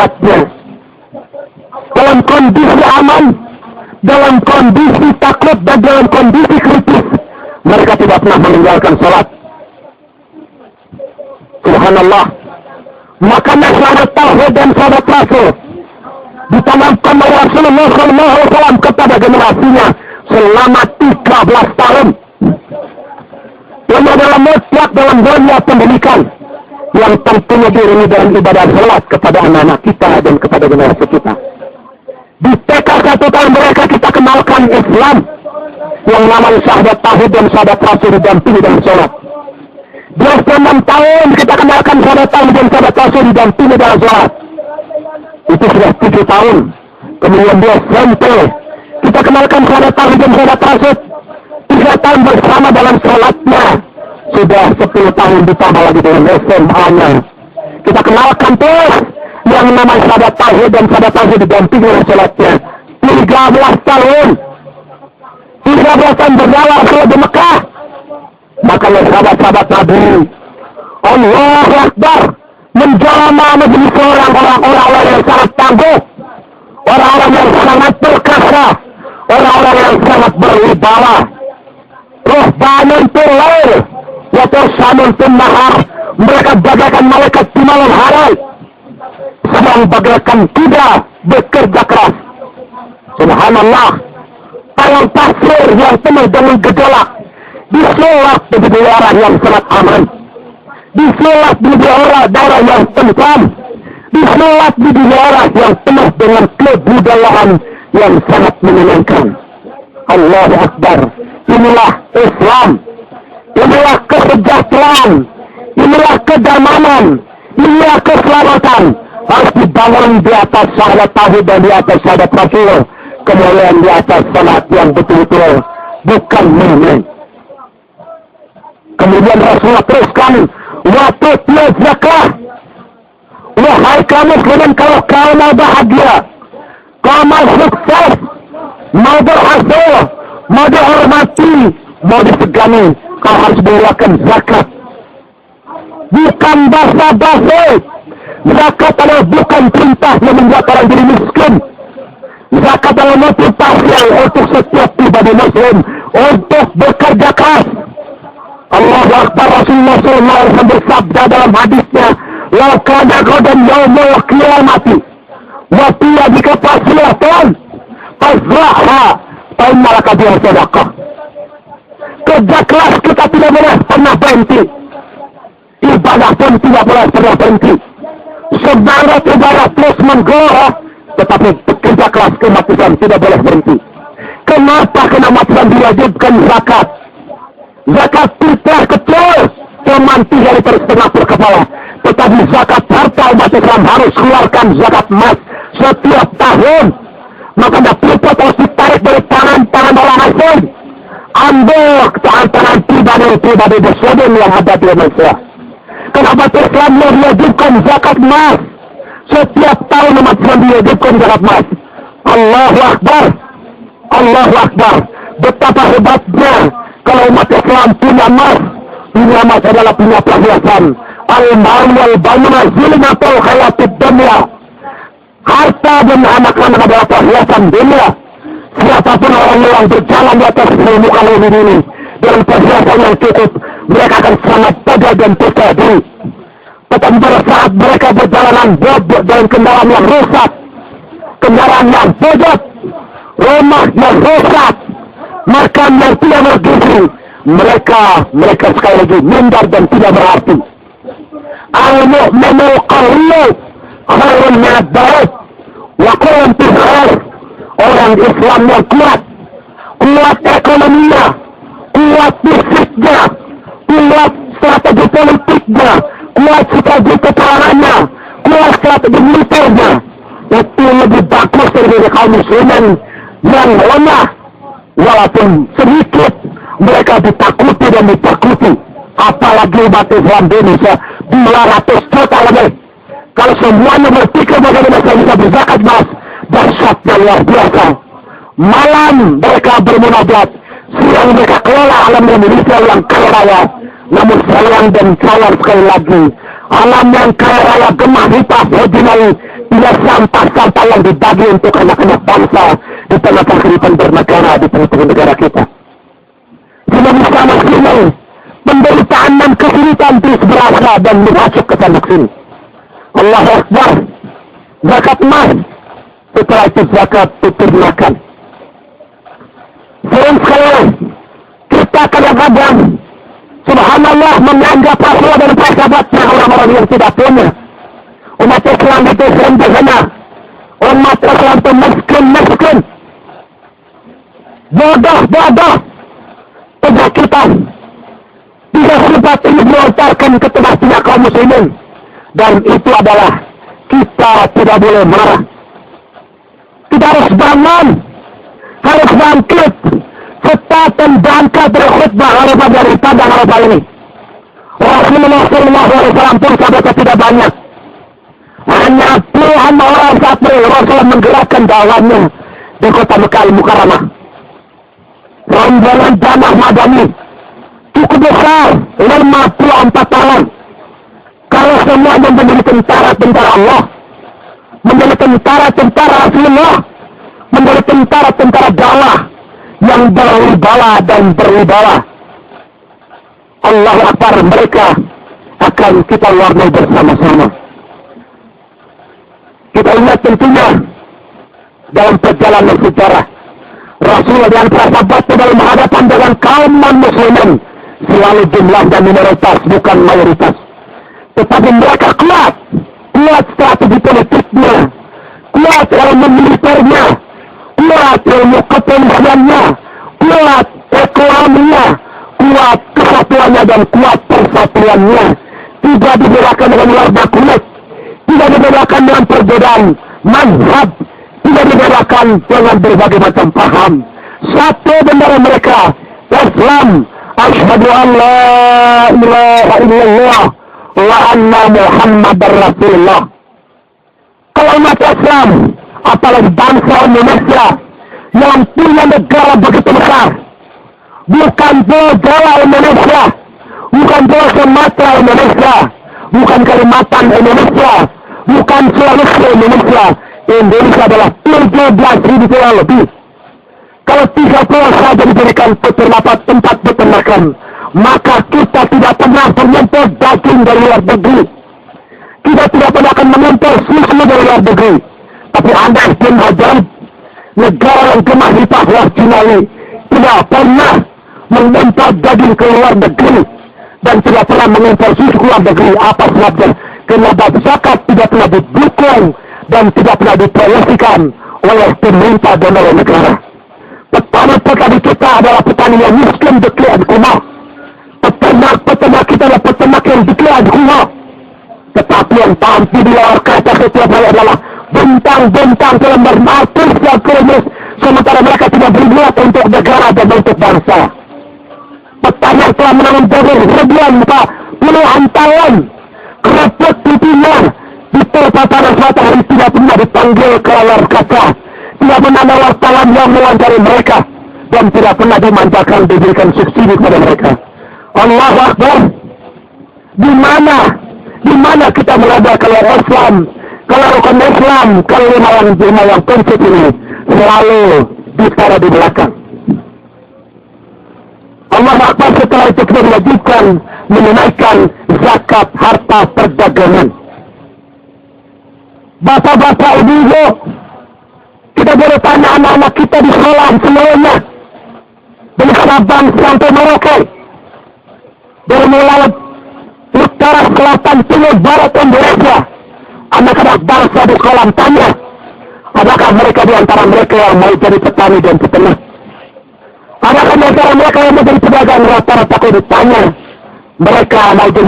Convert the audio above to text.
zakatnya. Dalam kondisi aman, dalam kondisi takut, dan dalam kondisi kritis, mereka tidak pernah meninggalkan sholat. Subhanallah. Makanya syahadat tauhid dan syahadat rasul ditanamkan oleh Rasulullah SAW kepada generasinya selama 13 tahun. Ini adalah mutlak dalam dunia pendidikan yang tentunya diiringi dalam ibadah salat kepada anak-anak kita dan kepada generasi kita. Di TK 1 tahun mereka kita kenalkan Islam yang namanya syahadat tauhid dan syahadat rasul didampingi dalam salat. Di usia 6 tahun kita kenalkan syahadat tauhid dan syahadat rasul didampingi dalam salat. Itu sudah 7 tahun. Kemudian dia SMP kita kenalkan syahadat tauhid dan syahadat rasul 3 tahun bersama dalam salatnya. Sudah 10 tahun ditambah lagi dengan SMA-nya. Kita kenalkan terus yang namanya syahadat tauhid dan syahadat rasul didampingi dalam salatnya 13 tahun. 13 tahun berjalan sudah di Mekah. Makanya sahabat-sahabat Nabi Allahu Akbar menjama menjadi orang-orang yang sangat tangguh, orang-orang yang sangat perkasa, orang-orang yang sangat berwibawa. Ruhbanun fil lail wa tursamun fil nahar. Mereka bagaikan malaikat di malam hari, sedang bagaikan kuda bekerja keras. Subhanallah. Alam pasir yang penuh dengan gejolak disulap di daerah yang sangat aman, disulap di daerah yang tentram, disulap di daerah yang penuh dengan kebudayaan yang sangat menyenangkan. Allahu Akbar. Inilah Islam, inilah kesejahteraan, inilah kedamaian, inilah keselamatan. Harus dibangun di atas syahadat tauhid dan di atas syahadat rasul, kemudian di atas salat yang betul-betul, bukan main-main. Kemudian Rasulullah teruskan, waktu dia zakah. Wahai kamu sekalian, kalau kau mau bahagia, kau mau sukses, mau berhasil, mau dihormati, mau disegani, kau harus mengeluarkan zakat. Bukan basa-basi. Zakat adalah bukan perintah yang membuat orang jadi miskin. Zakat adalah motivasi untuk setiap pribadi muslim untuk bekerja keras. Allahu Akbar. Rasulullah SAW bersabda dalam hadisnya, "Lau kana ghadan yaumul qiyamati wa fi yadika fasilatan fazraha fa inna laka biha sadaqah." Kerja keras kita tidak boleh pernah berhenti. Ibadah pun tidak boleh pernah berhenti. Semangat ibadah terus menggelora, tetapi kerja keras kematian tidak boleh berhenti. Kenapa kematian diwajibkan zakat? Zakat fitrah kecil cuma 3,5 per kepala, tetapi zakat harta umat Islam harus keluarkan zakat emas setiap tahun. Maka ada freeport harus ditarik dari tangan-tangan orang asing, ambil tangan-tangan pribadi bersodin yang ada di Indonesia. Kenapa Islam mewajibkan zakat emas setiap tahun? Umat Islam diwajibkan zakat emas. Allahu Akbar, Allahu Akbar. Betapa hebatnya kalau umat Islam punya emas. Punya emas adalah punya perhiasan. Al-mal wal banuna zinatul hayatid dunya. Harta dan anak-anak adalah perhiasan dunia. Siapapun orang yang berjalan di atas muka bumi ini dengan perhiasan yang cukup, mereka akan sangat pada dan percaya diri. Tetapi pada saat mereka berjalanan bobot dalam kendaraan yang rusak, kendaraan yang bobot, rumah yang rusak, makan yang tidak bergizi, mereka sekali lagi minder dan tidak berarti. Al-mu'minul qawiyyu khairun minad da'if wa qawlun fil khair. Orang Islam yang kuat ekonominya, kuat fisiknya, kuat strategi politiknya, kuat strategi peperangannya, kuat strategi militernya, itu lebih bagus dari kaum muslimin yang lemah. Walaupun sedikit mereka ditakuti dan ditakuti, apalagi umat Islam di Indonesia 200 juta lebih. Kalau semuanya berpikir bagaimana saya bisa berzakat emas, dahsyatnya luar biasa. Malam mereka bermunajat, siang mereka kelola alam Indonesia yang kaya raya. Namun sayang dan sayang sekali lagi, alam yang kaya raya gemah hipah, hojinai, Ia sampah-sampah yang dibagi untuk anak-anak bangsa di tengah kehidupan bernegara di tengah negara kita. Sudah bersama sini penderitaan dan kesulitan terus berasa dan masuk ke sana sini. Allah Akbar. Zakat emas. Setelah itu zakat peternakan. Sering sekali kita kadang-kadang subhanallah menganggap Rasul dan para sahabatnya orang-orang yang tidak punya. Umat Islam itu sederhana. Umat Islam itu miskin. Bodoh. Penyakitan. Tidak sempat ini melontarkan ke tengah-tengah kaum muslimin. Dan itu adalah kita tidak boleh marah. Kita harus bangun. Harus bangkit. Serta membangkit berkhutbah Arafah daripada Arafah ini. Rasulullah SAW pun sahabatnya tidak banyak. Hanya puluhan orang saat Rasulullah menggerakkan dakwahnya di kota Mekah Al-Mukarramah. Rombongan jamaah Madani cukup besar, 54 orang. Kalau semuanya menjadi tentara Allah, menjadi tentara Rasulullah, menjadi tentara dakwah yang berwibawa dan berwibawa, Allahu Akbar, mereka akan kita warnai bersama-sama. Kita ingat tentunya dalam perjalanan sejarah Rasulullah dan para sahabatnya dalam menghadapan dengan kaum non-muslimin selalu jumlah dan minoritas, bukan mayoritas. Tetapi mereka kuat strategi politiknya, kuat ilmu militernya, kuat ilmu kepolisiannya, kuat ekonominya, kuat kesatuannya dan kuat persatuannya. Tidak dibedakan dengan warna kulit, tidak dibedakan dengan perbedaan mazhab, tidak dibedakan dengan berbagai macam paham. Satu bendera mereka, Islam. Asyhadu an la ilaha illallah wa anna Muhammadar Rasulullah. Kalau umat Islam, apalagi bangsa Indonesia yang punya negara begitu besar, bukan Jawa Indonesia, bukan Jawa Sumatera Indonesia, bukan Kalimantan Indonesia, bukan Sulawesi Indonesia. Indonesia adalah 17.000 pulau lebih. Kalau 3 pulau saja diberikan tempat peternakan, maka kita tidak pernah mengimpor daging dari luar negeri. Kita tidak pernah akan mengimpor susu dari luar negeri. Tapi Anda pun ajaib, negara yang gemah di Papua Cinawi tidak pernah mengimpor daging ke luar negeri dan tidak pernah mengimpor susu ke luar negeri. Apa sebabnya? Karena zakat tidak pernah didukung dan tidak pernah diproyeksikan oleh pemerintah dan oleh negara. Petani kita adalah petani yang miskin dekat rumah. Peternak kita adalah peternak yang dekat rumah. Tetapi yang tampil di luar kaca setiap hari adalah bentang-bentang dalam beratus dan keremis, sementara mereka tidak berbuat untuk negara dan untuk bangsa. Petani yang telah menanam jagung ribuan puluhan tahun, kereput pipinya di perpataran selatan hari tidak pernah dipanggil ke layar kaca, tidak pernah ada wartawan yang mewawancari mereka, dan tidak pernah dimanjakan diberikan subsidi kepada mereka. Allahu Akbar. Di mana kita berada kalau Islam, kalau rukun Islam, kalau lima yang prinsip ini selalu bicara di belakang. Allahu Akbar. Setelah itu kita diwajibkan menunaikan zakat harta perdagangan. Bapak-bapak, ibu-ibu, kita boleh tanya anak-anak kita di sekolah semuanya, dari Sabang sampai Merauke, dari mulai utara, selatan, timur, barat Indonesia, anak-anak bangsa di sekolah tanya, adakah mereka di antara mereka yang mau jadi petani dan peternak? Adakah di antara mereka yang mau jadi pedagang? Rata-rata ditanya, mereka mau jadi